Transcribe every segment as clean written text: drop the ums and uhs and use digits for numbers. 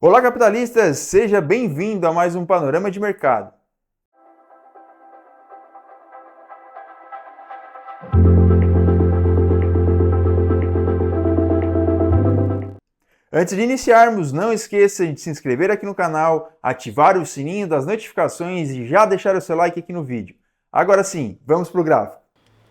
Olá, capitalistas! Seja bem-vindo a mais um Panorama de Mercado. Antes de iniciarmos, não esqueça de se inscrever aqui no canal, ativar o sininho das notificações e já deixar o seu like aqui no vídeo. Agora sim, vamos para o gráfico.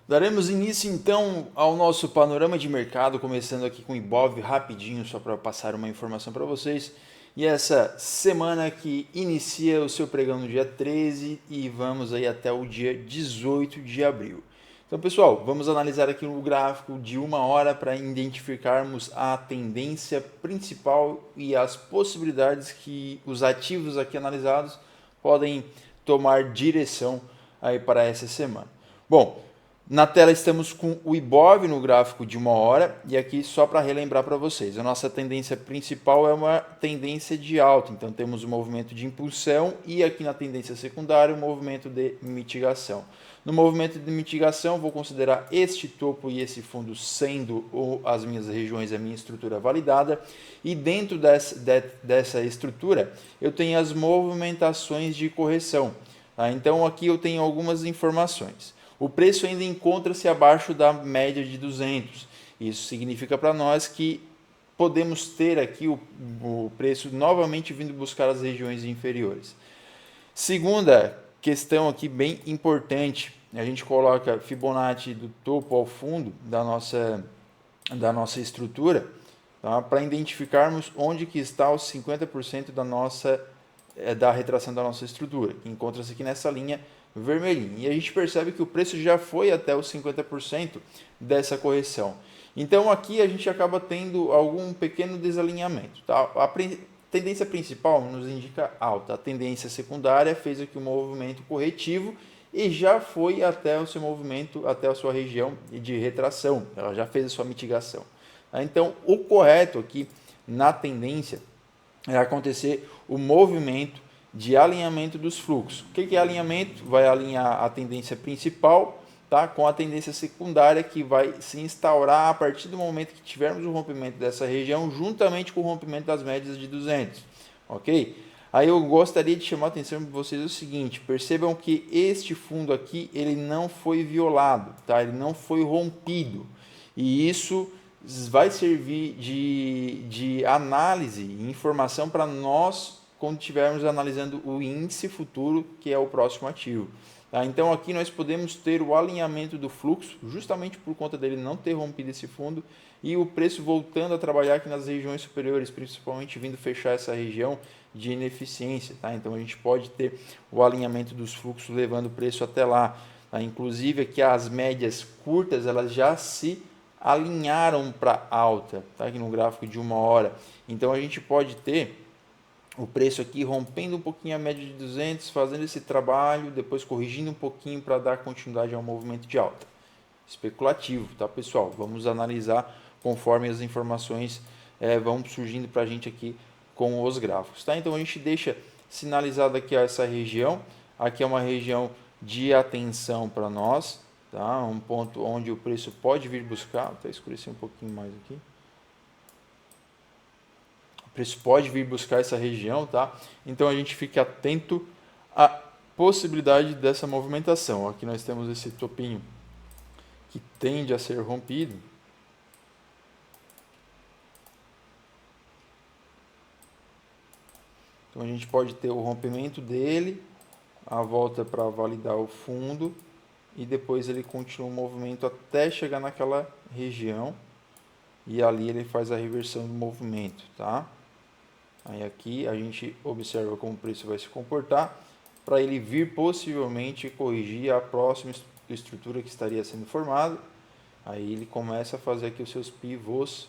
Daremos início então ao nosso panorama de mercado, começando aqui com o Ibov rapidinho, só para passar uma informação para vocês. E essa semana que inicia o seu pregão no dia 13 e vamos aí até o dia 18 de abril. Então, pessoal, vamos analisar aqui um gráfico de 1 hora para identificarmos a tendência principal e as possibilidades que os ativos aqui analisados podem tomar direção aí para essa semana. Bom, na tela estamos com o Ibov no gráfico de 1 hora e aqui só para relembrar para vocês, a nossa tendência principal é uma tendência de alta, então temos um movimento de impulsão e aqui na tendência secundária um movimento de mitigação. No movimento de mitigação vou considerar este topo e esse fundo sendo as minhas regiões, a minha estrutura validada e dentro dessa estrutura eu tenho as movimentações de correção. Tá? Então aqui eu tenho algumas informações. O preço ainda encontra-se abaixo da média de 200. Isso significa para nós que podemos ter aqui o preço novamente vindo buscar as regiões inferiores. Segunda questão aqui bem importante, a gente coloca Fibonacci do topo ao fundo da nossa estrutura, tá? Para identificarmos onde que está os 50% da retração da nossa estrutura, que encontra-se aqui nessa linha vermelhinho. E a gente percebe que o preço já foi até os 50% dessa correção. Então aqui a gente acaba tendo algum pequeno desalinhamento. Tá? A tendência principal nos indica alta. A tendência secundária fez aqui um movimento corretivo e já foi até o seu movimento, até a sua região de retração. Ela já fez a sua mitigação. Então o correto aqui na tendência é acontecer o movimento de alinhamento dos fluxos. O que é alinhamento? Vai alinhar a tendência principal, tá, com a tendência secundária que vai se instaurar a partir do momento que tivermos o rompimento dessa região, juntamente com o rompimento das médias de 200. Ok? Aí eu gostaria de chamar a atenção de vocês o seguinte, percebam que este fundo aqui ele não foi violado, tá? Ele não foi rompido. E isso vai servir de análise e informação para nós quando estivermos analisando o índice futuro, que é o próximo ativo. Tá? Então aqui nós podemos ter o alinhamento do fluxo, justamente por conta dele não ter rompido esse fundo, e o preço voltando a trabalhar aqui nas regiões superiores, principalmente vindo fechar essa região de ineficiência. Tá? Então a gente pode ter o alinhamento dos fluxos levando o preço até lá. Tá? Inclusive aqui as médias curtas elas já se alinharam para alta, tá? Aqui no gráfico de 1 hora. Então a gente pode ter o preço aqui rompendo um pouquinho a média de 200, fazendo esse trabalho, depois corrigindo um pouquinho para dar continuidade ao movimento de alta. Especulativo, tá, pessoal? Vamos analisar conforme as informações vão surgindo para a gente aqui com os gráficos, tá? Então a gente deixa sinalizado aqui essa região. Aqui é uma região de atenção para nós, tá? Um ponto onde o preço pode vir buscar. Vou escurecer um pouquinho mais aqui. O preço pode vir buscar essa região, tá? Então a gente fique atento à possibilidade dessa movimentação. Aqui nós temos esse topinho que tende a ser rompido. Então a gente pode ter o rompimento dele, a volta para validar o fundo e depois ele continua o movimento até chegar naquela região e ali ele faz a reversão do movimento, tá? Aí aqui a gente observa como o preço vai se comportar para ele vir possivelmente corrigir a próxima estrutura que estaria sendo formada. Aí ele começa a fazer aqui os seus pivôs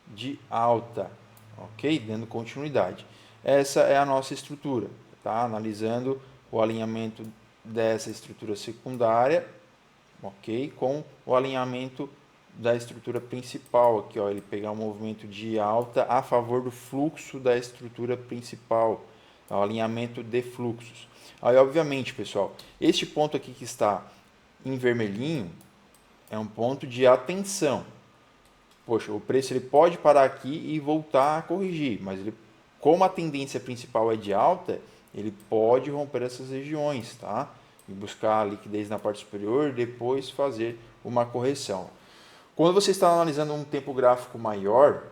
de alta, ok? Dando continuidade. Essa é a nossa estrutura, tá? Analisando o alinhamento dessa estrutura secundária, ok? Com o alinhamento da estrutura principal aqui, ó, ele pegar um movimento de alta a favor do fluxo da estrutura principal, tá? O alinhamento de fluxos. Aí, obviamente, pessoal, este ponto aqui que está em vermelhinho é um ponto de atenção. Poxa, o preço ele pode parar aqui e voltar a corrigir, mas ele como a tendência principal é de alta, ele pode romper essas regiões, tá? E buscar a liquidez na parte superior e depois fazer uma correção. Quando você está analisando um tempo gráfico maior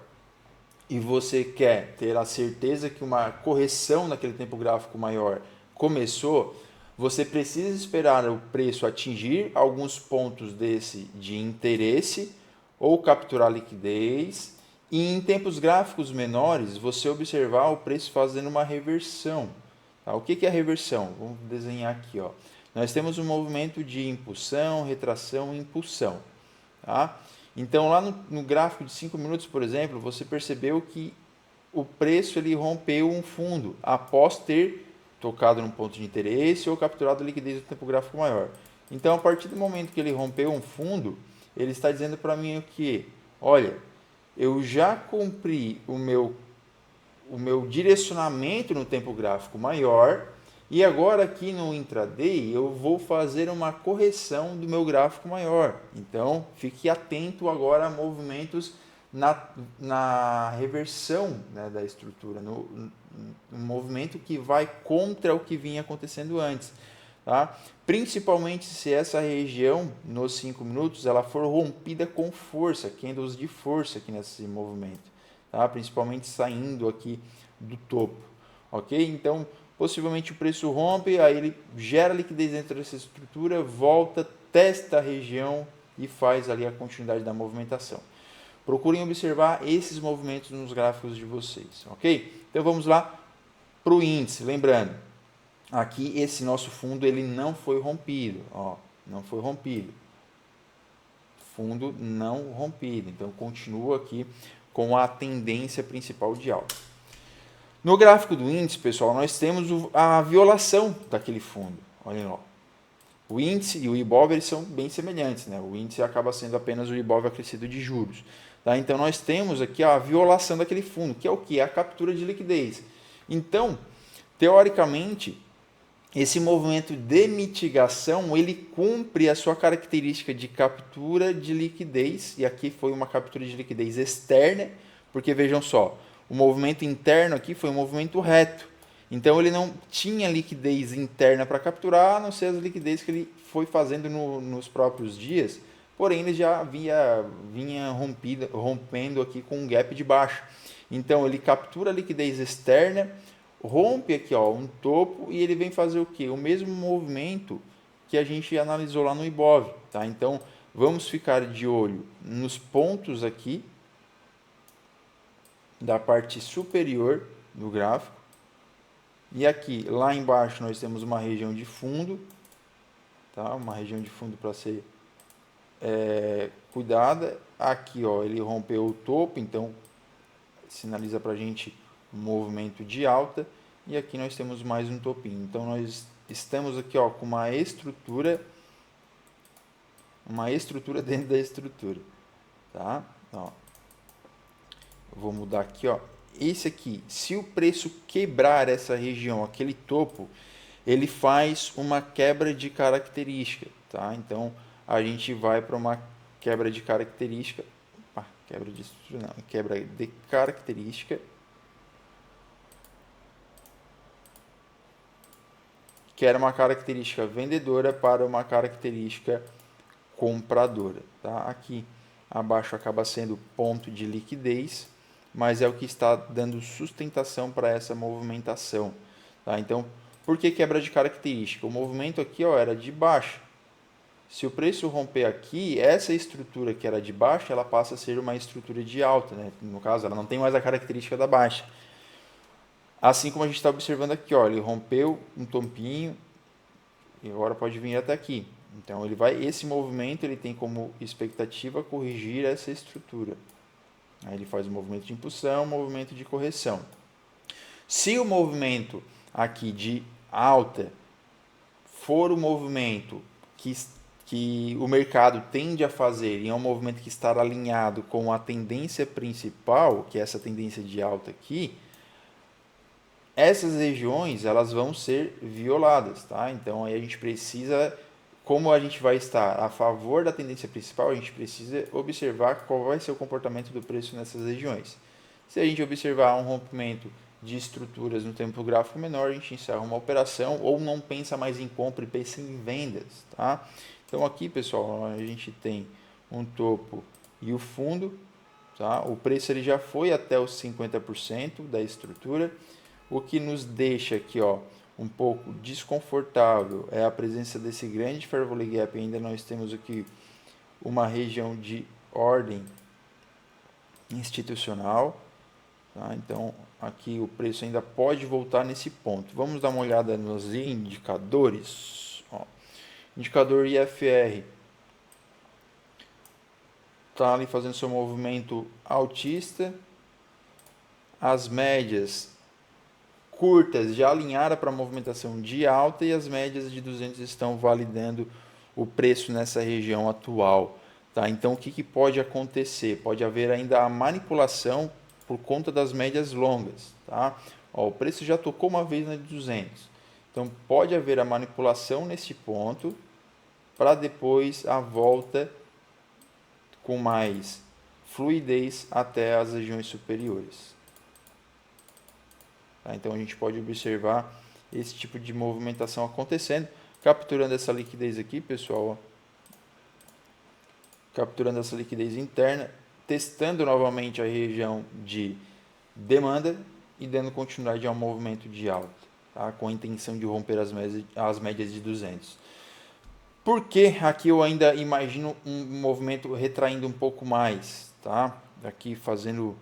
e você quer ter a certeza que uma correção naquele tempo gráfico maior começou, você precisa esperar o preço atingir alguns pontos desse de interesse ou capturar liquidez, e em tempos gráficos menores você observar o preço fazendo uma reversão. Tá? O que é a reversão? Vamos desenhar aqui. Ó. Nós temos um movimento de impulsão, retração e impulsão. Tá? Então lá no gráfico de 5 minutos, por exemplo, você percebeu que o preço ele rompeu um fundo após ter tocado num ponto de interesse ou capturado a liquidez do tempo gráfico maior. Então, a partir do momento que ele rompeu um fundo, ele está dizendo para mim o que? Olha, eu já cumpri o meu direcionamento no tempo gráfico maior e agora aqui no intraday eu vou fazer uma correção do meu gráfico maior. Então, fique atento agora a movimentos na reversão, né, da estrutura, no movimento que vai contra o que vinha acontecendo antes. Tá? Principalmente se essa região, nos 5 minutos, ela for rompida com força, candles de força aqui nesse movimento. Tá? Principalmente saindo aqui do topo. Ok? Então, possivelmente o preço rompe, aí ele gera liquidez dentro dessa estrutura, volta, testa a região e faz ali a continuidade da movimentação. Procurem observar esses movimentos nos gráficos de vocês, ok? Então vamos lá para o índice. Lembrando, aqui esse nosso fundo ele não foi rompido, ó, não foi rompido. Fundo não rompido, então continua aqui com a tendência principal de alta. No gráfico do índice, pessoal, nós temos a violação daquele fundo. Olhem lá. O índice e o Ibov eles são bem semelhantes, né? O índice acaba sendo apenas o Ibov acrescido de juros. Tá? Então, nós temos aqui a violação daquele fundo, que é o que? A captura de liquidez. Então, teoricamente, esse movimento de mitigação, ele cumpre a sua característica de captura de liquidez, e aqui foi uma captura de liquidez externa, porque vejam só, o movimento interno aqui foi um movimento reto. Então ele não tinha liquidez interna para capturar, a não ser as liquidez que ele foi fazendo nos próprios dias, porém ele já vinha rompendo aqui com um gap de baixa. Então ele captura a liquidez externa, rompe aqui ó, um topo e ele vem fazer o que? O mesmo movimento que a gente analisou lá no Ibov. Tá? Então vamos ficar de olho nos pontos aqui da parte superior do gráfico. E aqui, lá embaixo, nós temos uma região de fundo, tá? Uma região de fundo para ser cuidada. Aqui, ó, ele rompeu o topo, então sinaliza para a gente um movimento de alta. E aqui nós temos mais um topinho. Então, nós estamos aqui ó, com uma estrutura dentro da estrutura. Tá? Ó. Eu vou mudar aqui, ó. Esse aqui, se o preço quebrar essa região, aquele topo, ele faz uma quebra de característica, tá? Então, a gente vai para uma quebra de característica, quebra de estrutura não, quebra de característica, que era uma característica vendedora para uma característica compradora, tá? Aqui abaixo acaba sendo ponto de liquidez, mas é o que está dando sustentação para essa movimentação. Tá? Então, por que quebra de característica? O movimento aqui ó, era de baixa. Se o preço romper aqui, essa estrutura que era de baixa, ela passa a ser uma estrutura de alta. Né? No caso, ela não tem mais a característica da baixa. Assim como a gente está observando aqui, ó, ele rompeu um tompinho e agora pode vir até aqui. Então, esse movimento ele tem como expectativa corrigir essa estrutura. Aí ele faz o movimento de impulsão, movimento de correção. Se o movimento aqui de alta for o movimento que o mercado tende a fazer e é um movimento que está alinhado com a tendência principal, que é essa tendência de alta aqui, essas regiões elas vão ser violadas. Tá? Então aí a gente precisa... Como a gente vai estar a favor da tendência principal, a gente precisa observar qual vai ser o comportamento do preço nessas regiões. Se a gente observar um rompimento de estruturas no tempo gráfico menor, a gente encerra uma operação ou não pensa mais em compra e pensa em vendas, tá? Então aqui, pessoal, a gente tem um topo e o fundo, tá? O preço ele já foi até os 50% da estrutura, o que nos deixa aqui, ó, um pouco desconfortável é a presença desse grande fair value gap. Ainda nós temos aqui uma região de ordem institucional, tá? Então aqui o preço ainda pode voltar nesse ponto. Vamos dar uma olhada nos indicadores. Ó, indicador IFR está ali fazendo seu movimento altista. As médias curtas já alinharam para a movimentação de alta e as médias de 200 estão validando o preço nessa região atual. Tá? Então, o que pode acontecer? Pode haver ainda a manipulação por conta das médias longas. Tá? Ó, o preço já tocou uma vez na de 200. Então, pode haver a manipulação nesse ponto para depois a volta com mais fluidez até as regiões superiores. Tá? Então, a gente pode observar esse tipo de movimentação acontecendo, capturando essa liquidez aqui, pessoal, ó. Capturando essa liquidez interna, testando novamente a região de demanda e dando continuidade ao movimento de alta, tá? Com a intenção de romper as médias de 200. Por que aqui eu ainda imagino um movimento retraindo um pouco mais, tá? Aqui fazendo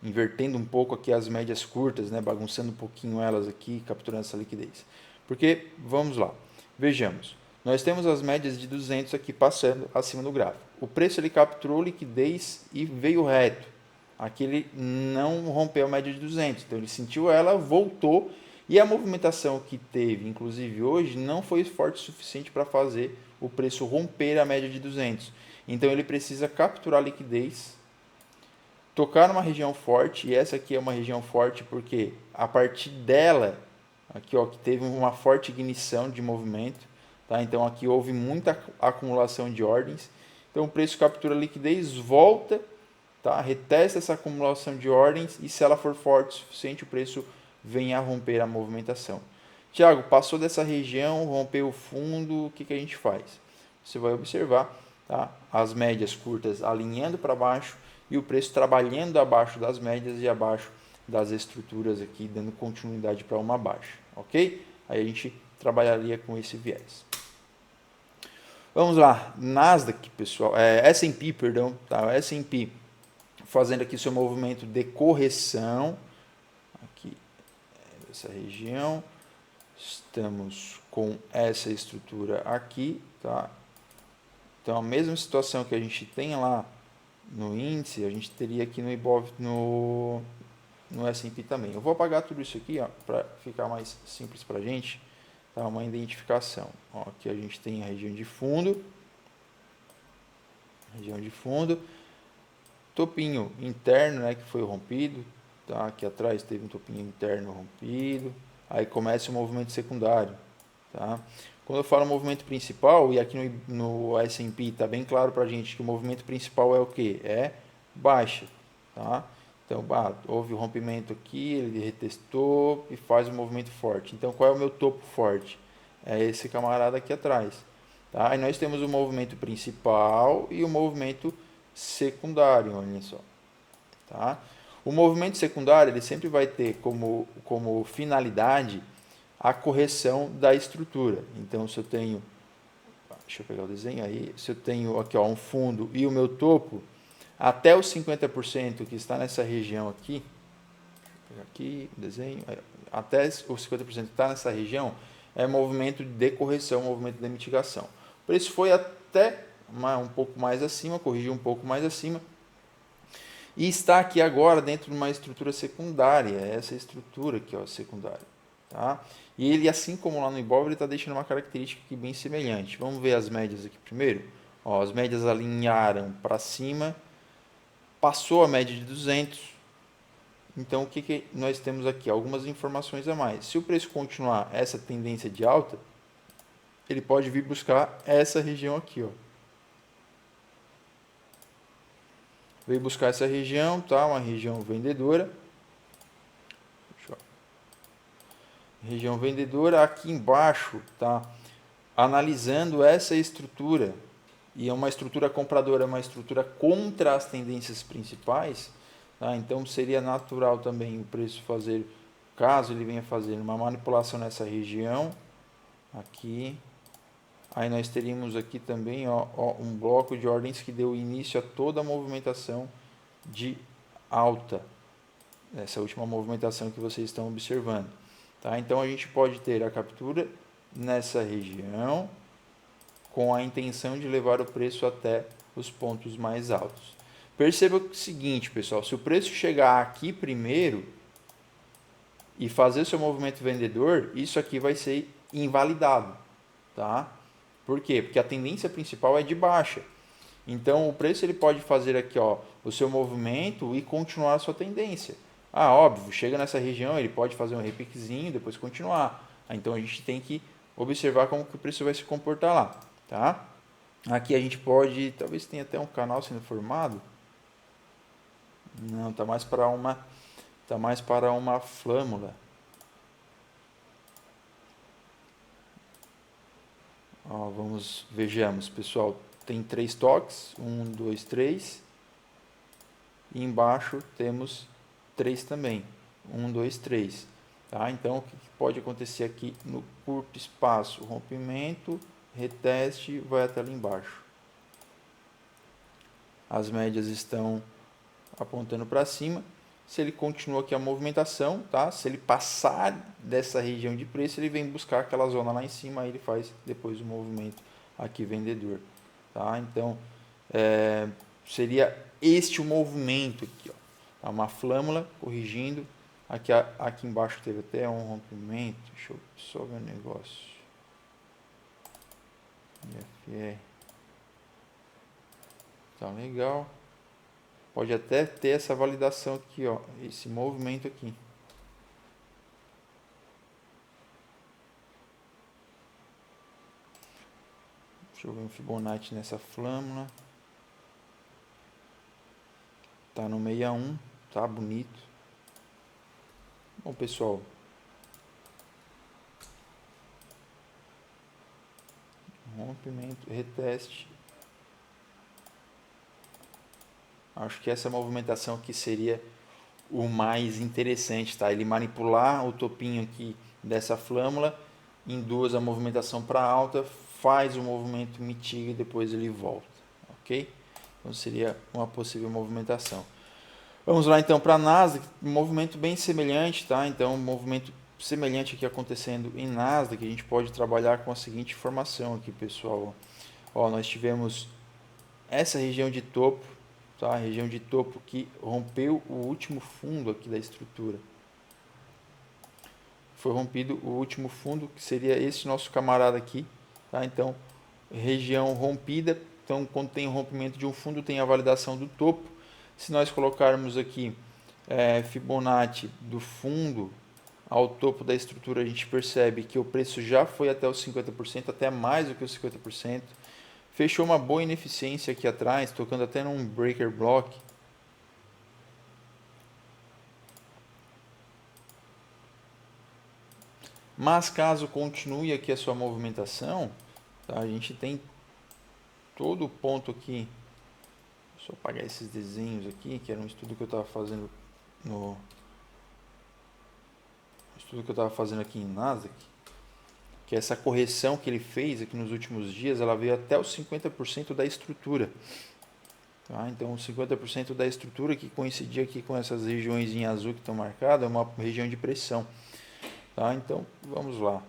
invertendo um pouco aqui as médias curtas, né? Bagunçando um pouquinho elas aqui, capturando essa liquidez. Porque, vamos lá, vejamos. Nós temos as médias de 200 aqui passando acima do gráfico. O preço ele capturou liquidez e veio reto. Aqui ele não rompeu a média de 200, então ele sentiu ela, voltou e a movimentação que teve, inclusive hoje, não foi forte o suficiente para fazer o preço romper a média de 200. Então ele precisa capturar liquidez, tocar numa região forte, e essa aqui é uma região forte porque a partir dela, aqui ó, que teve uma forte ignição de movimento, tá? Então aqui houve muita acumulação de ordens, então o preço captura liquidez, volta, tá? Retesta essa acumulação de ordens e se ela for forte o suficiente, o preço vem a romper a movimentação. Tiago, passou dessa região, rompeu o fundo, o que a gente faz? Você vai observar, tá? As médias curtas alinhando para baixo, e o preço trabalhando abaixo das médias e abaixo das estruturas aqui, dando continuidade para uma baixa, ok? Aí a gente trabalharia com esse viés. Vamos lá, Nasdaq, pessoal, S&P, perdão, tá? S&P fazendo aqui seu movimento de correção, aqui, essa região, estamos com essa estrutura aqui, tá? Então a mesma situação que a gente tem lá no índice, a gente teria aqui no Ibov, no S&P também. Eu vou apagar tudo isso aqui, para ficar mais simples para a gente, tá? Uma identificação. Ó, aqui a gente tem a região de fundo, topinho interno, né, que foi rompido, tá? Aqui atrás teve um topinho interno rompido, aí começa o movimento secundário, tá? Quando eu falo movimento principal, e aqui no S&P está bem claro para a gente que o movimento principal é o que? É baixa, tá? Então, houve o rompimento aqui, ele retestou e faz um movimento forte. Então, qual é o meu topo forte? É esse camarada aqui atrás, tá? Aí nós temos o movimento principal e o movimento secundário, olha só, tá? O movimento secundário, ele sempre vai ter como finalidade a correção da estrutura. Então, se eu tenho, deixa eu pegar o desenho aí, se eu tenho aqui ó, um fundo e o meu topo, até os 50% que está nessa região aqui, vou pegar aqui o desenho, até os 50% que está nessa região, é movimento de correção, movimento de mitigação. O preço foi até um pouco mais acima, corrigiu um pouco mais acima, e está aqui agora dentro de uma estrutura secundária, essa estrutura aqui, ó, secundária. Tá? E ele, assim como lá no Ibov, ele está deixando uma característica aqui bem semelhante. Vamos ver as médias aqui primeiro. Ó, as médias alinharam para cima, passou a média de 200. Então, o que nós temos aqui? Algumas informações a mais. Se o preço continuar essa tendência de alta, ele pode vir buscar essa região aqui, ó. veio buscar essa região, tá? Uma região vendedora. Região vendedora, aqui embaixo, tá? Analisando essa estrutura, e é uma estrutura compradora, é uma estrutura contra as tendências principais, tá? Então seria natural também o preço fazer, caso ele venha fazer uma manipulação nessa região, aqui, aí nós teríamos aqui também um bloco de ordens que deu início a toda a movimentação de alta, essa última movimentação que vocês estão observando. Tá? Então a gente pode ter a captura nessa região com a intenção de levar o preço até os pontos mais altos. Perceba o seguinte, pessoal, se o preço chegar aqui primeiro e fazer seu movimento vendedor, isso aqui vai ser invalidado, tá? Por quê? Porque a tendência principal é de baixa. Então o preço ele pode fazer aqui, ó, o seu movimento e continuar a sua tendência. Ah, óbvio, chega nessa região, ele pode fazer um repiquezinho, depois continuar. Então a gente tem que observar como que o preço vai se comportar lá, tá? Aqui a gente pode, talvez tenha até um canal sendo formado. Não, tá mais para uma flâmula. Ó, vejamos, pessoal, tem 3 toques, 1, 2, 3. E embaixo temos 3 também, 1, 2, 3. Tá? Então, o que pode acontecer aqui no curto espaço? Rompimento, reteste, vai até lá embaixo. As médias estão apontando para cima. Se ele continua aqui a movimentação, tá? Se ele passar dessa região de preço, ele vem buscar aquela zona lá em cima, aí ele faz depois o movimento aqui vendedor. Tá? Então, seria este o movimento aqui, ó. Uma flâmula corrigindo. Aqui embaixo teve até um rompimento. Deixa eu só ver o negócio. IFR. Tá legal. Pode até ter essa validação aqui, ó. Esse movimento aqui. Deixa eu ver um Fibonacci nessa flâmula. Tá no 61, tá bonito. Bom, pessoal, rompimento, reteste. Acho que essa movimentação aqui seria o mais interessante, tá? Ele manipular o topinho aqui dessa flâmula, induz a movimentação para alta, faz o movimento, mitiga e depois ele volta, ok? Então seria uma possível movimentação. Vamos lá então para a Nasdaq, um movimento bem semelhante, tá? Então um movimento semelhante aqui acontecendo em Nasdaq, a gente pode trabalhar com a seguinte informação aqui, pessoal. Ó, nós tivemos essa região de topo, tá? A região de topo que rompeu o último fundo aqui da estrutura. Foi rompido o último fundo, que seria esse nosso camarada aqui, tá? Então, região rompida, então quando tem o rompimento de um fundo, tem a validação do topo. Se nós colocarmos aqui Fibonacci do fundo ao topo da estrutura, a gente percebe que o preço já foi até os 50%, até mais do que os 50%. Fechou uma boa ineficiência aqui atrás, tocando até num breaker block. Mas caso continue aqui a sua movimentação, tá? A gente tem todo o ponto aqui. Deixa eu apagar esses desenhos aqui, que era um estudo que eu estava fazendo aqui em Nasdaq, que essa correção que ele fez aqui nos últimos dias, ela veio até os 50% da estrutura. Tá? Então, 50% da estrutura que coincidia aqui com essas regiões em azul que estão marcadas, é uma região de pressão. Tá? Então, vamos lá.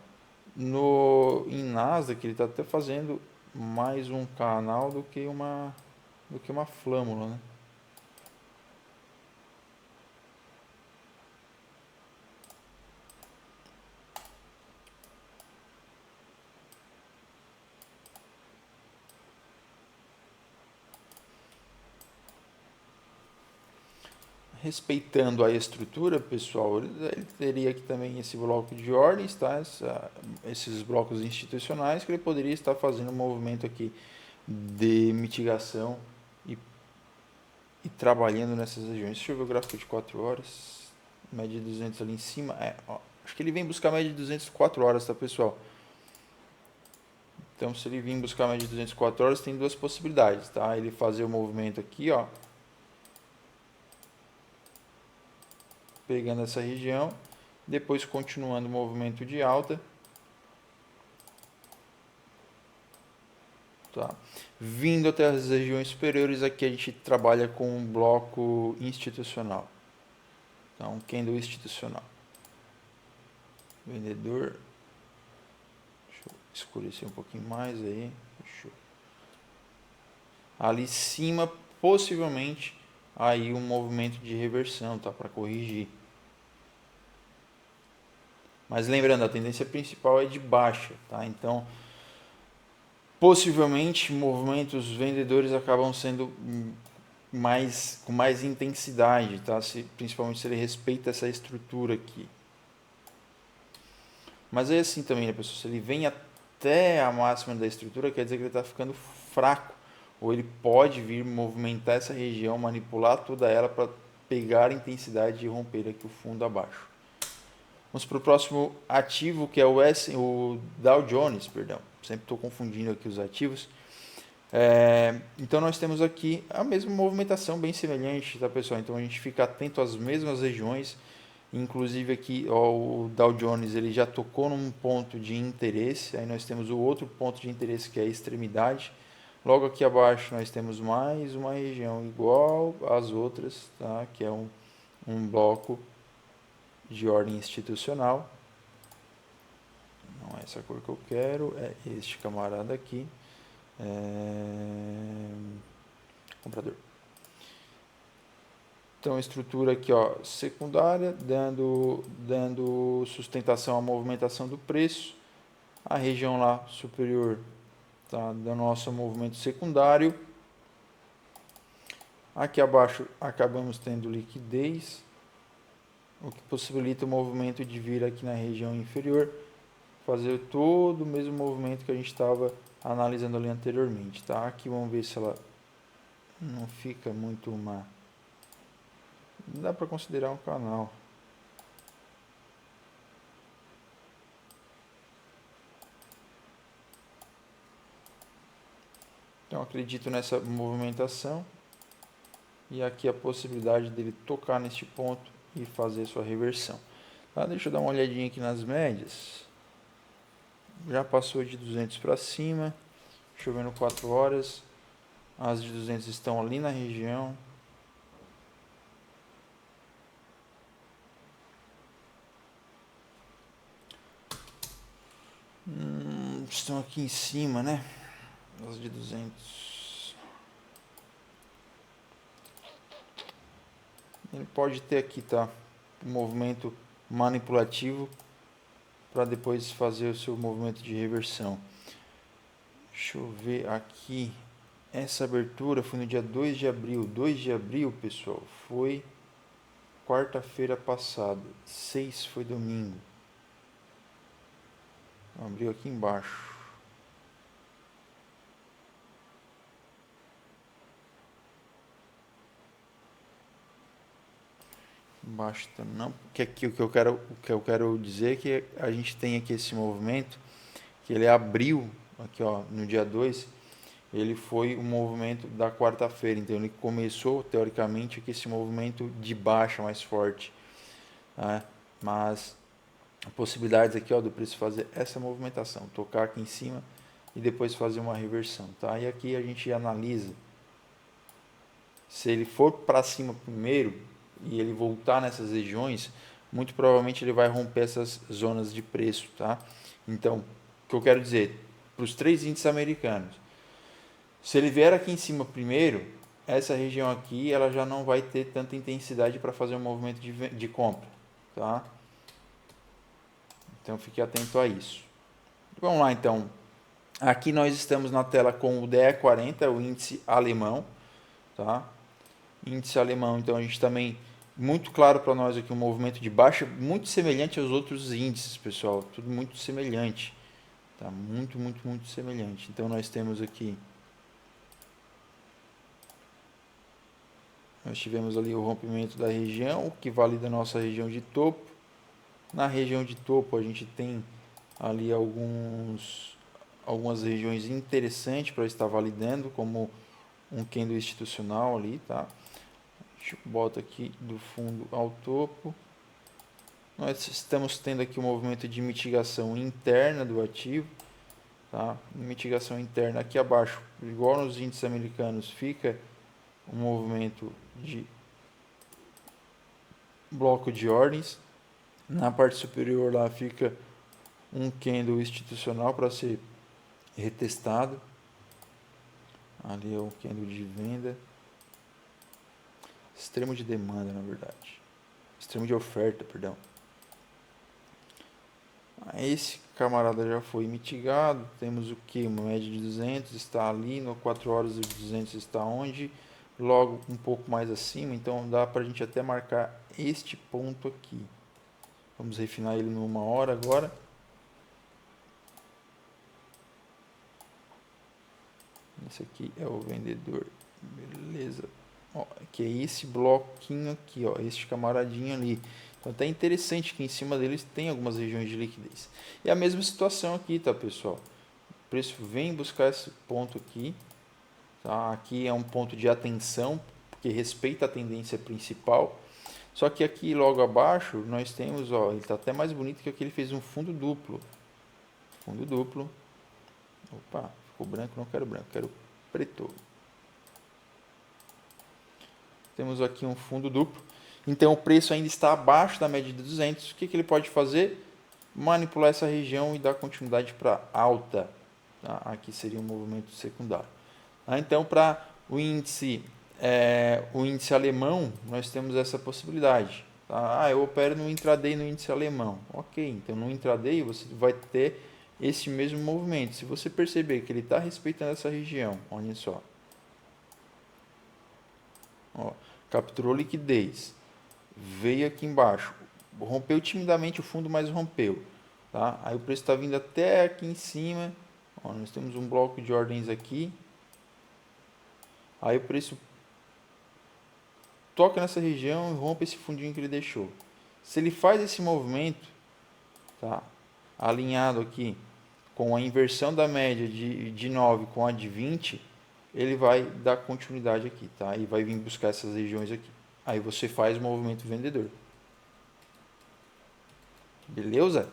Em Nasdaq, ele está até fazendo mais um canal do que uma flâmula, né? Respeitando a estrutura, pessoal, ele teria aqui também esse bloco de ordens, tá? Esses blocos institucionais que ele poderia estar fazendo um movimento aqui de mitigação e trabalhando nessas regiões. Deixa eu ver o gráfico de 4 horas. Média de 200 ali em cima. Ó, acho que ele vem buscar a média de 204 horas, tá, pessoal? Então, se ele vir buscar a média de 204 horas, tem duas possibilidades, tá? Ele fazer o movimento aqui, ó, pegando essa região, depois continuando o movimento de alta, tá? Vindo até as regiões superiores, aqui a gente trabalha com um bloco institucional, tá? Um candle institucional. Vendedor, deixa eu escurecer um pouquinho mais aí, ali em cima, possivelmente, aí um movimento de reversão, tá? Para corrigir. Mas lembrando, a tendência principal é de baixa, tá? Então, possivelmente, movimentos vendedores acabam sendo com mais intensidade, tá? Principalmente se ele respeita essa estrutura aqui. Mas é assim também, né, pessoal? Se ele vem até a máxima da estrutura, quer dizer que ele está ficando fraco. Ou ele pode vir movimentar essa região, manipular toda ela para pegar a intensidade e romper aqui o fundo abaixo. Vamos para o próximo ativo, que é o Dow Jones, perdão. Sempre estou confundindo aqui os ativos. Então nós temos aqui a mesma movimentação bem semelhante, tá, pessoal? Então a gente fica atento às mesmas regiões. Inclusive aqui, ó, o Dow Jones ele já tocou num ponto de interesse. Aí nós temos o outro ponto de interesse, que é a extremidade. Logo aqui abaixo nós temos mais uma região igual às outras, tá? Que é um bloco de ordem institucional. Não é essa cor que eu quero, é este camarada aqui. Comprador. Então, estrutura aqui, ó, secundária, dando sustentação à movimentação do preço. A região lá superior, tá, do nosso movimento secundário. Aqui abaixo acabamos tendo liquidez, o que possibilita o movimento de vir aqui na região inferior, fazer todo o mesmo movimento que a gente estava analisando ali anteriormente, tá? Aqui vamos ver se ela não fica muito uma... Não dá para considerar um canal. Então acredito nessa movimentação e aqui a possibilidade dele tocar neste ponto e fazer sua reversão. Tá? Deixa eu dar uma olhadinha aqui nas médias. Já passou de 200 para cima, chovendo 4 horas. As de 200 estão ali na região. Estão aqui em cima, né? As de 200. Ele pode ter aqui, tá? Um movimento manipulativo para depois fazer o seu movimento de reversão. Deixa eu ver aqui. Essa abertura foi no dia 2 de abril. 2 de abril, pessoal, foi quarta-feira passada. 6 foi domingo. Abriu aqui embaixo. Embaixo não, porque aqui o que eu quero dizer é que a gente tem aqui esse movimento que ele abriu aqui, ó, no dia 2, ele foi o movimento da quarta-feira, então ele começou teoricamente aqui esse movimento de baixa mais forte, né? Mas possibilidades aqui, ó, do preço fazer essa movimentação, tocar aqui em cima e depois fazer uma reversão, tá? E aqui a gente analisa se ele for para cima primeiro e ele voltar nessas regiões, muito provavelmente ele vai romper essas zonas de preço, tá? Então, o que eu quero dizer, para os 3 índices americanos, se ele vier aqui em cima primeiro, essa região aqui ela já não vai ter tanta intensidade para fazer um movimento de compra, tá? Então fique atento a isso. Vamos lá então. Aqui nós estamos na tela com o DE40, o índice alemão, tá? Índice alemão, então a gente também muito claro para nós aqui um movimento de baixa muito semelhante aos outros índices, pessoal, tudo muito semelhante, tá? Muito semelhante. Então nós temos aqui Nós tivemos ali o rompimento da região, que valida a nossa região de topo. Na região de topo a gente tem ali algumas regiões interessantes para estar validando, como um candle institucional ali, tá? Deixa eu botar aqui do fundo ao topo. Nós estamos tendo aqui um movimento de mitigação interna do ativo, tá? Mitigação interna aqui abaixo, igual nos índices americanos, fica um movimento de bloco de ordens. Na parte superior lá fica um candle institucional para ser retestado. Ali é o candle de venda. Extremo de demanda, na verdade. Extremo de oferta, perdão. Esse camarada já foi mitigado. Temos o que? Uma média de 200 está ali. No 4 horas de 200 está onde? Logo um pouco mais acima. Então dá para a gente até marcar este ponto aqui. Vamos refinar ele numa hora agora. Esse aqui é o vendedor. Beleza. Ó, que é esse bloquinho aqui, ó, este camaradinho ali. Então até interessante que em cima deles tem algumas regiões de liquidez. E a mesma situação aqui, tá, pessoal? O preço vem buscar esse ponto aqui, tá? Aqui é um ponto de atenção, porque respeita a tendência principal. Só que aqui logo abaixo nós temos, ó, ele está até mais bonito que aqui, ele fez um fundo duplo. Fundo duplo. Opa, ficou branco, não quero branco, quero preto. Temos aqui um fundo duplo. Então o preço ainda está abaixo da média de 200. O que ele pode fazer? Manipular essa região e dar continuidade para alta. Tá? Aqui seria um movimento secundário. Então para o índice alemão, nós temos essa possibilidade. Tá? Eu opero no intraday no índice alemão. Ok, então no intraday você vai ter esse mesmo movimento. Se você perceber que ele está respeitando essa região, olha só. Ó, capturou liquidez, veio aqui embaixo, rompeu timidamente o fundo, mas rompeu, tá? Aí o preço está vindo até aqui em cima. Ó, nós temos um bloco de ordens aqui. Aí o preço toca nessa região e rompe esse fundinho que ele deixou. Se ele faz esse movimento, tá, alinhado aqui com a inversão da média de 9 com a de 20, ele vai dar continuidade aqui, tá? E vai vir buscar essas regiões aqui. Aí você faz o movimento vendedor. Beleza?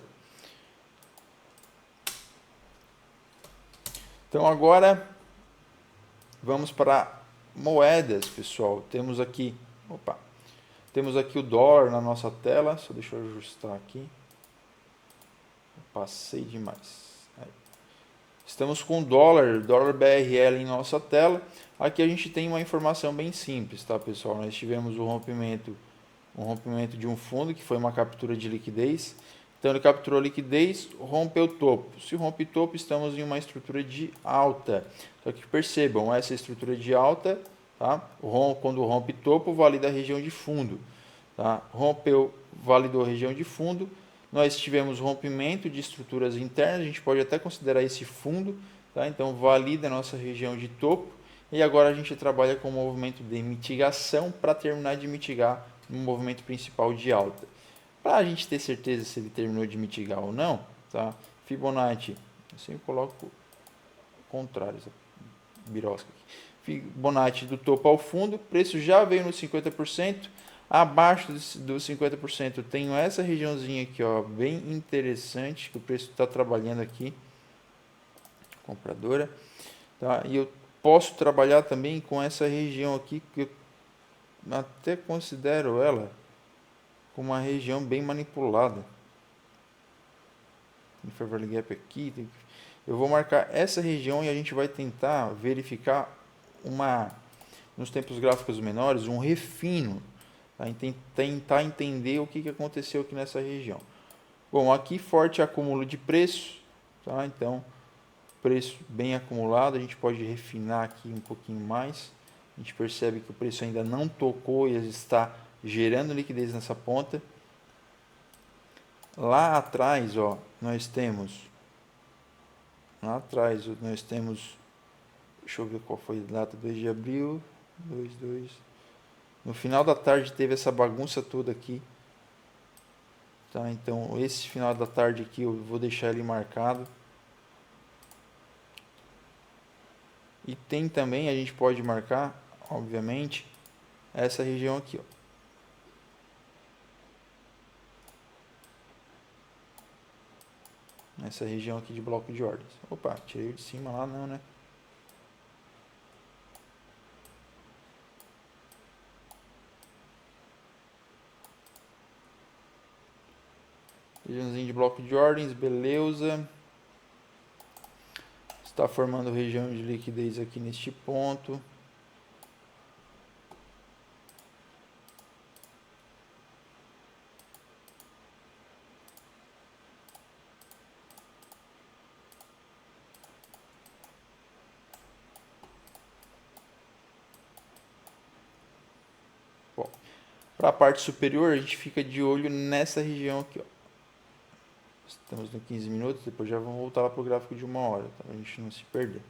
Então agora vamos para moedas, pessoal. Temos aqui o dólar na nossa tela. Só deixa eu ajustar aqui. Passei demais. Aí. Estamos com o dólar BRL em nossa tela. Aqui a gente tem uma informação bem simples, tá, pessoal? Nós tivemos um rompimento de um fundo, que foi uma captura de liquidez. Então ele capturou liquidez, rompeu o topo. Se rompe topo, estamos em uma estrutura de alta. Só que percebam, essa estrutura de alta, tá? Quando rompe topo, valida a região de fundo. Tá? Rompeu, validou a região de fundo. Nós tivemos rompimento de estruturas internas, a gente pode até considerar esse fundo. Tá? Então valida a nossa região de topo. E agora a gente trabalha com o movimento de mitigação para terminar de mitigar no movimento principal de alta. Para a gente ter certeza se ele terminou de mitigar ou não, tá? Fibonacci, eu sempre coloco o contrário, essa birosca aqui. Fibonacci do topo ao fundo, o preço já veio nos 50%, abaixo dos 50% tenho essa regiãozinha aqui, ó, bem interessante, que o preço está trabalhando aqui, compradora, tá? E eu posso trabalhar também com essa região aqui, que eu até considero ela com uma região bem manipulada. Fair Gap aqui. Eu vou marcar essa região e a gente vai tentar verificar nos tempos gráficos menores, um refino. Tá? Tentar entender o que aconteceu aqui nessa região. Bom, aqui forte acúmulo de preço. Tá? Então, preço bem acumulado. A gente pode refinar aqui um pouquinho mais. A gente percebe que o preço ainda não tocou e está gerando liquidez nessa ponta. Lá atrás, ó, nós temos, deixa eu ver qual foi a data, 2 de abril, 2, No final da tarde teve essa bagunça toda aqui. Tá? Então esse final da tarde aqui eu vou deixar ele marcado. E tem também, a gente pode marcar, obviamente, essa região aqui, ó. Essa região aqui de bloco de ordens. Opa, tirei o de cima lá, não, né? Regiãozinho de bloco de ordens, beleza. Está formando região de liquidez aqui neste ponto. Para a parte superior, a gente fica de olho nessa região aqui, ó. Estamos no 15 minutos, depois já vamos voltar lá para o gráfico de 1 hora, tá? Para a gente não se perder.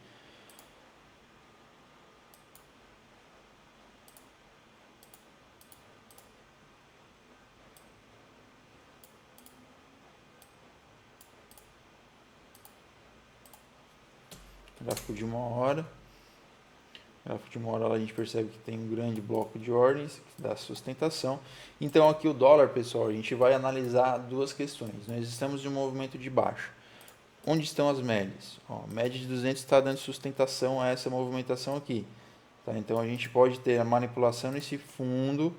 Gráfico de 1 hora. Gráfico de 1 hora lá a gente percebe que tem um grande bloco de ordens que dá sustentação. Então aqui o dólar, pessoal, a gente vai analisar duas questões. Nós estamos em um movimento de baixa. Onde estão as médias? Ó, a média de 200 está dando sustentação a essa movimentação aqui. Tá? Então a gente pode ter a manipulação nesse fundo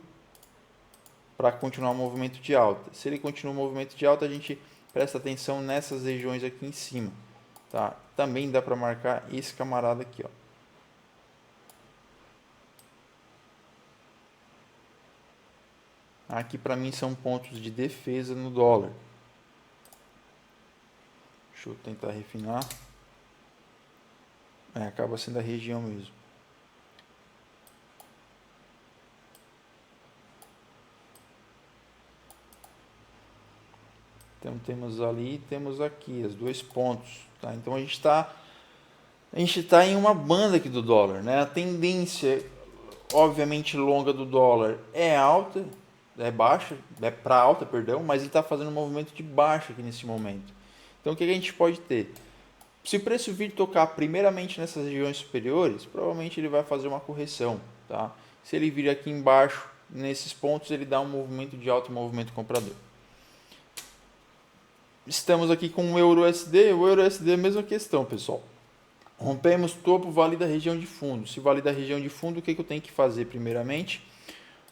para continuar o movimento de alta. Se ele continua o movimento de alta, a gente presta atenção nessas regiões aqui em cima. Tá? Também dá para marcar esse camarada aqui, ó. Aqui para mim são pontos de defesa no dólar. Deixa eu tentar refinar. Acaba sendo a região mesmo. Então temos ali e temos aqui os dois pontos. Tá? Então a gente está em uma banda aqui do dólar, né? A tendência, obviamente, longa do dólar é alta, é baixa, é para alta, perdão, mas ele está fazendo um movimento de baixa aqui nesse momento. Então o que a gente pode ter? Se o preço vir tocar primeiramente nessas regiões superiores, provavelmente ele vai fazer uma correção, tá? Se ele vir aqui embaixo, nesses pontos, ele dá um movimento de alto, movimento comprador. Estamos aqui com o EURUSD. O EURUSD é a mesma questão, pessoal. Rompemos topo, valida a região de fundo. Se valida a região de fundo, o que eu tenho que fazer primeiramente?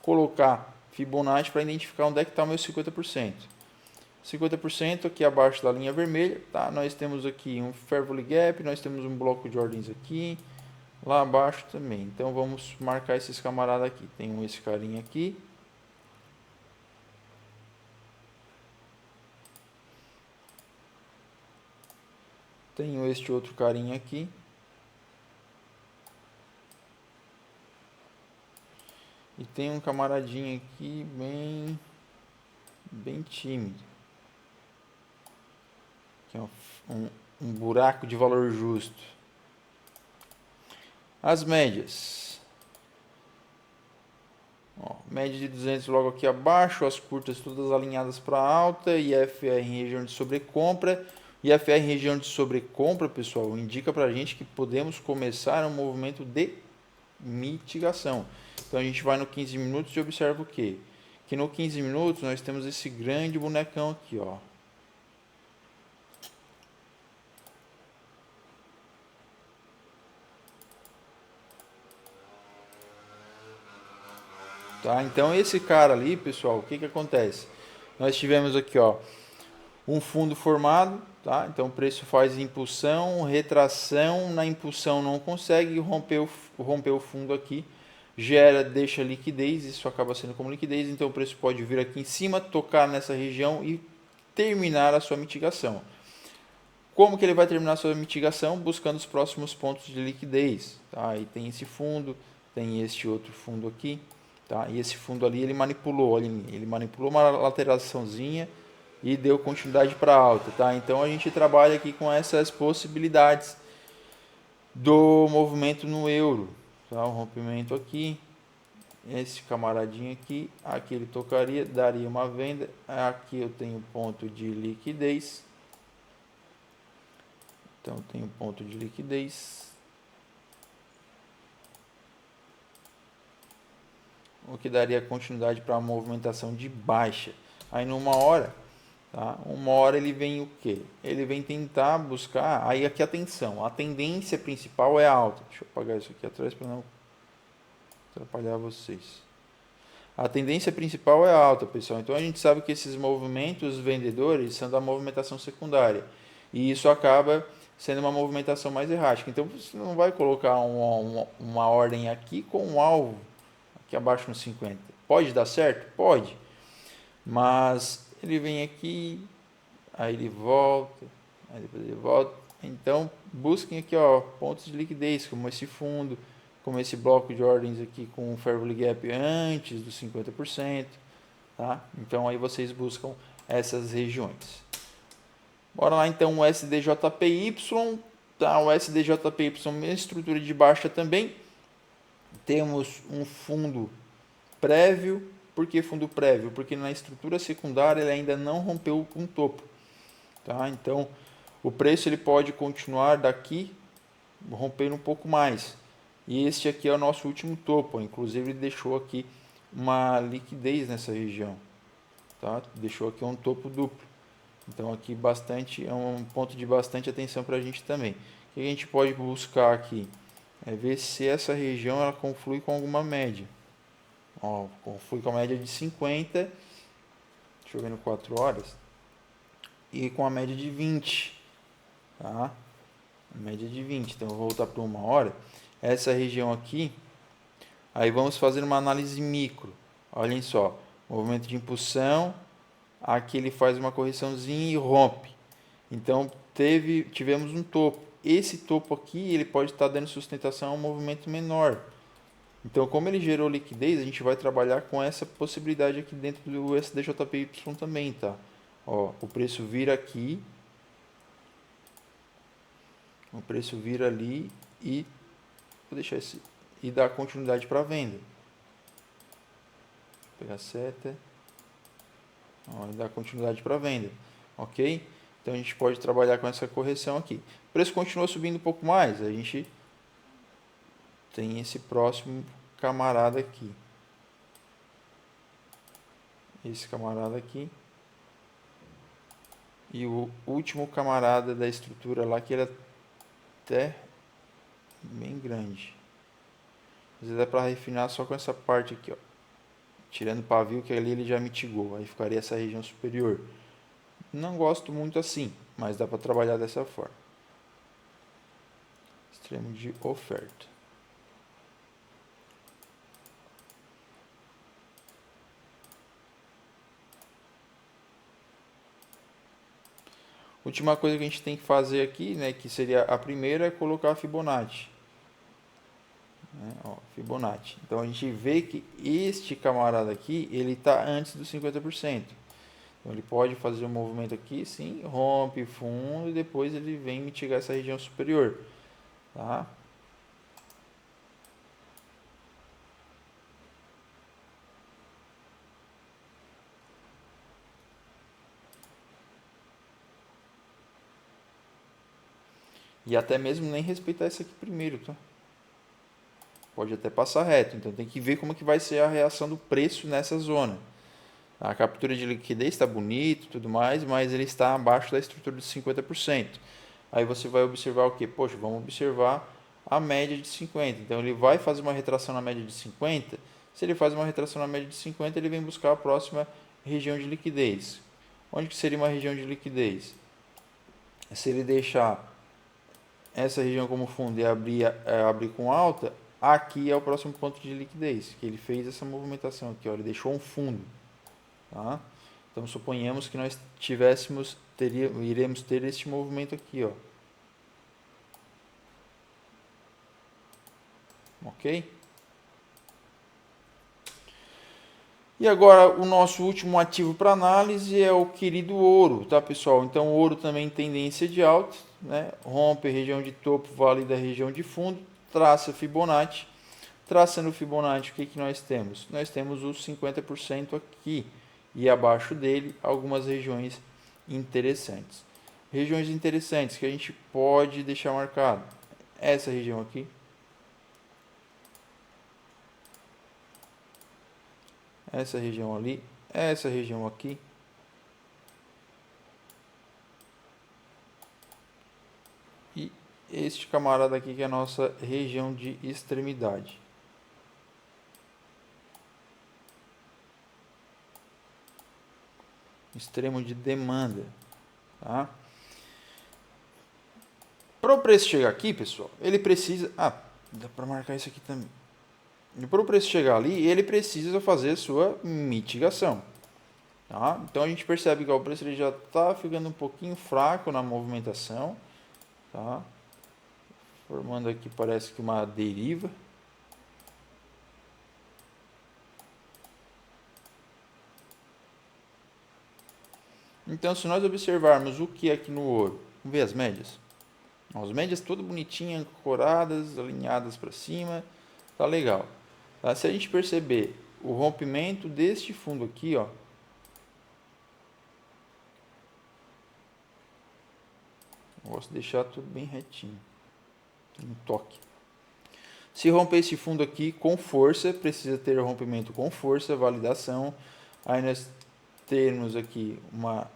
Colocar Fibonacci para identificar onde é que está o meu 50%. 50% aqui abaixo da linha vermelha, tá? Nós temos aqui um Fair Value Gap, nós temos um bloco de ordens aqui, lá abaixo também. Então vamos marcar esses camaradas aqui. Tem esse carinha aqui. Tenho este outro carinha aqui. E tem um camaradinho aqui bem tímido. Que é um buraco de valor justo. As médias. Ó, média de 200 logo aqui abaixo, as curtas todas alinhadas para alta, IFR em região de sobrecompra. IFR em região de sobrecompra, pessoal, indica para a gente que podemos começar um movimento de mitigação. Então a gente vai no 15 minutos e observa o quê? Que no 15 minutos nós temos esse grande bonecão aqui, ó. Tá? Então esse cara ali, pessoal, o que que acontece? Nós tivemos aqui, ó, um fundo formado, tá? Então o preço faz impulsão, retração, na impulsão não consegue romper o fundo aqui, deixa liquidez, isso acaba sendo como liquidez, então o preço pode vir aqui em cima, tocar nessa região e terminar a sua mitigação. Como que ele vai terminar a sua mitigação? Buscando os próximos pontos de liquidez, tá? Aí tem esse fundo, tem este outro fundo aqui, tá? E esse fundo ali ele manipulou, olha, ele manipulou uma lateraçãozinha e deu continuidade para alta, tá? Então a gente trabalha aqui com essas possibilidades do movimento no euro, tá? O rompimento aqui, esse camaradinho aqui ele tocaria, daria uma venda, aqui eu tenho ponto de liquidez, então eu tenho ponto de liquidez, o que daria continuidade para a movimentação de baixa. Aí numa hora, tá? Uma hora ele vem o que? Ele vem tentar buscar, aí aqui atenção, a tendência principal é alta, deixa eu apagar isso aqui atrás para não atrapalhar vocês. A tendência principal é alta, pessoal. Então a gente sabe que esses movimentos vendedores são da movimentação secundária. E isso acaba sendo uma movimentação mais errática. Então você não vai colocar uma ordem aqui com um alvo aqui abaixo no 50. Pode dar certo? Pode. Mas ele vem aqui, aí ele volta, aí depois ele volta. Então busquem aqui, ó, pontos de liquidez, como esse fundo, como esse bloco de ordens aqui com o Fair Value Gap antes dos 50%, tá? Então aí vocês buscam essas regiões. Bora lá então o SDJPY, tá? O SDJPY é uma estrutura de baixa também. Temos um fundo prévio. Por que fundo prévio? Porque na estrutura secundária ele ainda não rompeu com o topo, tá? Então o preço ele pode continuar daqui rompendo um pouco mais. E este aqui é o nosso último topo, inclusive ele deixou aqui uma liquidez nessa região, tá? Deixou aqui um topo duplo. Então aqui bastante é um ponto de bastante atenção para a gente também. O que a gente pode buscar aqui é ver se essa região ela conflui com alguma média. Ó, conflui com a média de 50, deixa eu ver no 4 horas, e com a média de 20, tá? A média de 20, então eu vou voltar para 1 hora. Essa região aqui, aí vamos fazer uma análise micro. Olhem só, movimento de impulsão, aqui ele faz uma correçãozinha e rompe. Então tivemos um topo. Esse topo aqui ele pode estar dando sustentação a um movimento menor. Então, como ele gerou liquidez, a gente vai trabalhar com essa possibilidade aqui dentro do SDJPY também, tá? Ó, o preço vira aqui, o preço vira ali e vou deixar esse e dar continuidade para a venda. Vou pegar a seta, ó, e dar continuidade para a venda, ok? Então a gente pode trabalhar com essa correção aqui. O preço continua subindo um pouco mais, a gente tem esse próximo camarada aqui. Esse camarada aqui. E o último camarada da estrutura lá, que ele é até bem grande. Às vezes dá para refinar só com essa parte aqui, ó. Tirando o pavio, que ali ele já mitigou. Aí ficaria essa região superior. Não gosto muito assim, mas dá para trabalhar dessa forma. Extremo de oferta. Última coisa que a gente tem que fazer aqui, né, que seria a primeira, é colocar a Fibonacci. Né, ó, Fibonacci. Então a gente vê que este camarada aqui, ele está antes dos 50%. Então ele pode fazer um movimento aqui, sim, rompe fundo e depois ele vem mitigar essa região superior. Tá? E até mesmo nem respeitar esse aqui primeiro, tá? Pode até passar reto. Então tem que ver como que vai ser a reação do preço nessa zona. A captura de liquidez está bonito, tudo mais, mas ele está abaixo da estrutura de 50%. Aí você vai observar o que? Poxa, vamos observar a média de 50. Então ele vai fazer uma retração na média de 50. Se ele faz uma retração na média de 50, ele vem buscar a próxima região de liquidez. Onde que seria uma região de liquidez? Se ele deixar essa região como fundo e abrir com alta, aqui é o próximo ponto de liquidez, que ele fez essa movimentação aqui, ó, ele deixou um fundo. Tá? Então suponhamos que nós iremos ter este movimento aqui, ó. Ok? E agora o nosso último ativo para análise é o querido ouro, tá, pessoal? Então o ouro também tem tendência de alta, né? Rompe a região de topo, vale da região de fundo, traça Fibonacci, Traçando o Fibonacci, o que nós temos? Nós temos os 50% aqui e abaixo dele algumas regiões interessantes. Regiões interessantes que a gente pode deixar marcado. Essa região aqui. Essa região ali. Essa região aqui. E este camarada aqui que é a nossa região de extremidade. Extremo de demanda, tá? Para o preço chegar aqui, pessoal, ele precisa... dá para marcar isso aqui também. E para o preço chegar ali, ele precisa fazer a sua mitigação, tá? Então a gente percebe que o preço ele já está ficando um pouquinho fraco na movimentação, tá? Formando aqui parece que uma deriva. Então, se nós observarmos o que é aqui no ouro, vamos ver as médias. As médias todas bonitinhas, ancoradas, alinhadas para cima, tá legal. Tá? Se a gente perceber o rompimento deste fundo aqui, ó, eu gosto de deixar tudo bem retinho, um toque. Se romper esse fundo aqui com força, precisa ter rompimento com força, validação. Aí nós temos aqui uma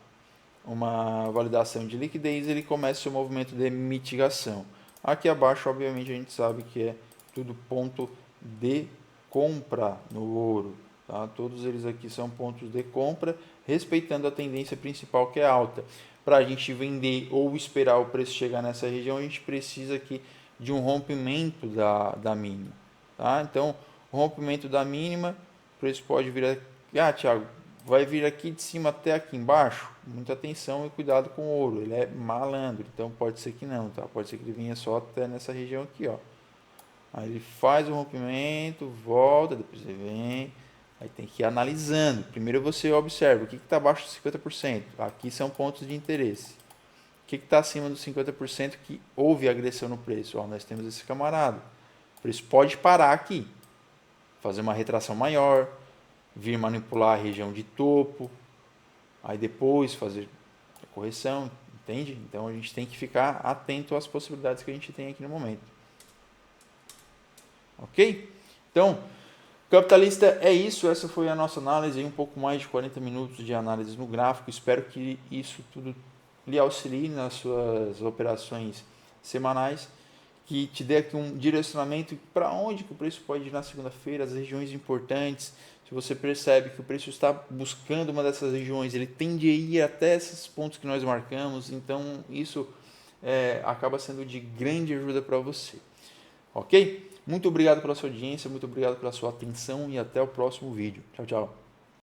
validação de liquidez, ele começa o seu movimento de mitigação. Aqui abaixo, obviamente, a gente sabe que é tudo ponto de compra no ouro. Tá? Todos eles aqui são pontos de compra, respeitando a tendência principal que é alta. Para a gente vender ou esperar o preço chegar nessa região, a gente precisa aqui de um rompimento da mínima. Tá? Então, o rompimento da mínima, o preço pode vir aqui. Thiago, vai vir aqui de cima até aqui embaixo? Muita atenção e cuidado com o ouro, ele é malandro, então pode ser que não, tá? Pode ser que ele venha só até nessa região aqui, ó. Aí ele faz o rompimento, volta, depois ele vem, aí tem que ir analisando. Primeiro você observa o que está abaixo de 50%, aqui são pontos de interesse. O que está acima dos 50% que houve agressão no preço? Ó, nós temos esse camarada. O preço pode parar aqui, fazer uma retração maior, vir manipular a região de topo, aí depois fazer a correção, entende? Então a gente tem que ficar atento às possibilidades que a gente tem aqui no momento. Ok? Então, capitalista, é isso. Essa foi a nossa análise, um pouco mais de 40 minutos de análise no gráfico. Espero que isso tudo lhe auxilie nas suas operações semanais, que te dê aqui um direcionamento para onde que o preço pode ir na segunda-feira, as regiões importantes. Se você percebe que o preço está buscando uma dessas regiões, ele tende a ir até esses pontos que nós marcamos, então isso acaba sendo de grande ajuda para você. Ok? Muito obrigado pela sua audiência, muito obrigado pela sua atenção e até o próximo vídeo. Tchau, tchau.